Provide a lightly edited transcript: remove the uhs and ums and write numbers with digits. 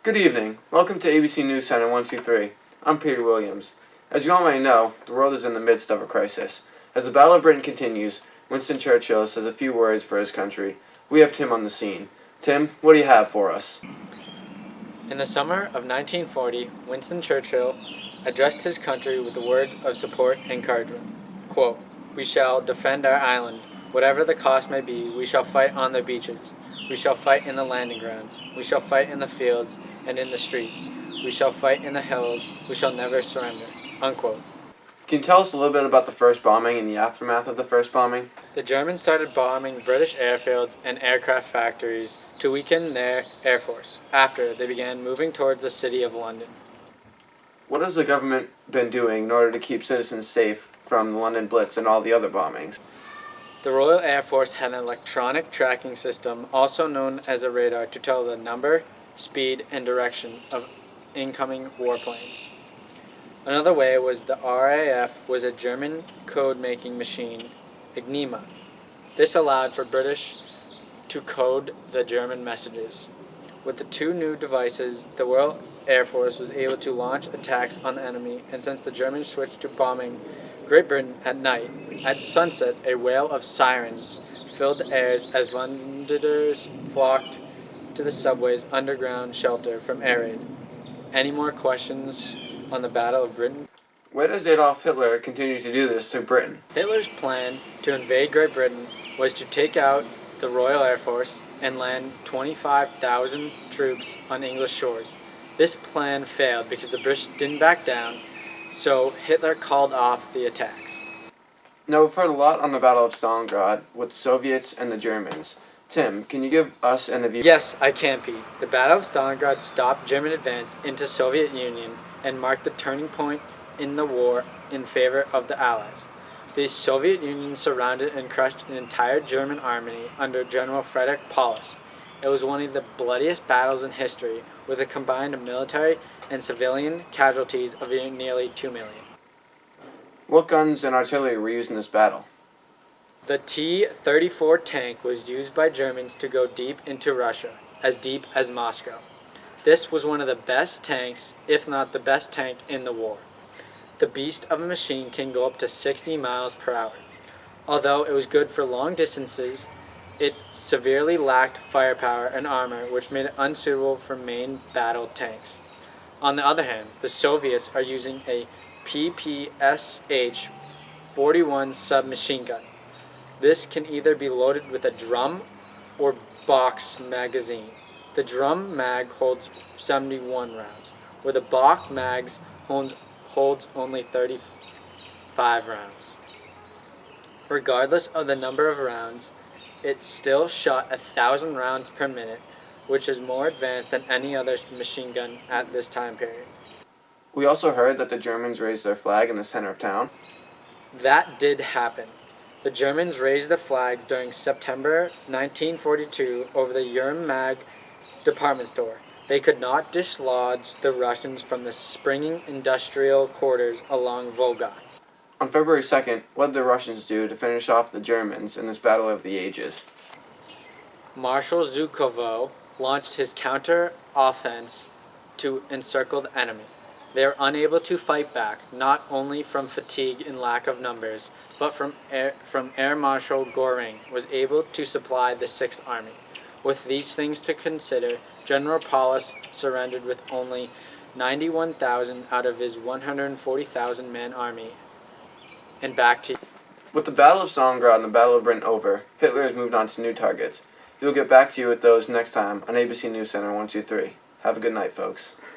Good evening. Welcome to ABC News Center 123. I'm Peter Williams. As you all may know, the world is in the midst of a crisis. As the Battle of Britain continues, Winston Churchill says a few words for his country. We have Tim on the scene. Tim, what do you have for us? In the summer of 1940, Winston Churchill addressed his country with the words of support and encouragement. Quote, "We shall defend our island. Whatever the cost may be, we shall fight on the beaches. We shall fight in the landing grounds. We shall fight in the fields and in the streets. We shall fight in the hills. We shall never surrender." Unquote. Can you tell us a little bit about the first bombing and the aftermath of the first bombing? The Germans started bombing British airfields and aircraft factories to weaken their air force. After, they began moving towards the city of London. What has the government been doing in order to keep citizens safe from the London Blitz and all the other bombings? The Royal Air Force had an electronic tracking system, also known as a radar, to tell the number, speed, and direction of incoming warplanes. Another way was the RAF was a German code-making machine, Enigma. This allowed for British to code the German messages. With the two new devices, the Royal Air Force was able to launch attacks on the enemy, and since the Germans switched to bombing Great Britain at night, at sunset a wail of sirens filled the airs as Londoners flocked to the subway's underground shelter from air raid. Any more questions on the Battle of Britain? Why does Adolf Hitler continue to do this to Britain? Hitler's plan to invade Great Britain was to take out the Royal Air Force and land 25,000 troops on English shores. This plan failed because the British didn't back down, so Hitler called off the attacks. Now, we've heard a lot on the Battle of Stalingrad with the Soviets and the Germans. Tim, can you give us and the viewers... Yes, I can, Pete. The Battle of Stalingrad stopped German advance into Soviet Union and marked the turning point in the war in favor of the Allies. The Soviet Union surrounded and crushed an entire German army under General Friedrich Paulus. It was one of the bloodiest battles in history, with a combined military and civilian casualties of nearly 2 million. What guns and artillery were used in this battle? The T-34 tank was used by Germans to go deep into Russia, as deep as Moscow. This was one of the best tanks, if not the best tank in the war. The beast of a machine can go up to 60 miles per hour. Although it was good for long distances, it severely lacked firepower and armor, which made it unsuitable for main battle tanks. On the other hand, the Soviets are using a PPSH-41 submachine gun. This can either be loaded with a drum or box magazine. The drum mag holds 71 rounds, where the box mag holds only 35 rounds. Regardless of the number of rounds, it still shot 1,000 rounds per minute, which is more advanced than any other machine gun at this time period. We also heard that the Germans raised their flag in the center of town. That did happen. The Germans raised the flags during September 1942 over the Uhrmatt department store. They could not dislodge the Russians from the springing industrial quarters along Volga. On February 2nd, what did the Russians do to finish off the Germans in this Battle of the Ages? Marshal Zhukov launched his counter-offense to encircle the enemy. They were unable to fight back, not only from fatigue and lack of numbers, but from Air Marshal Goring was able to supply the 6th Army. With these things to consider, General Paulus surrendered with only 91,000 out of his 140,000-man army. And back to... With the Battle of Stalingrad and the Battle of Britain over, Hitler has moved on to new targets. We'll get back to you with those next time on ABC News Center 123. Have a good night, folks.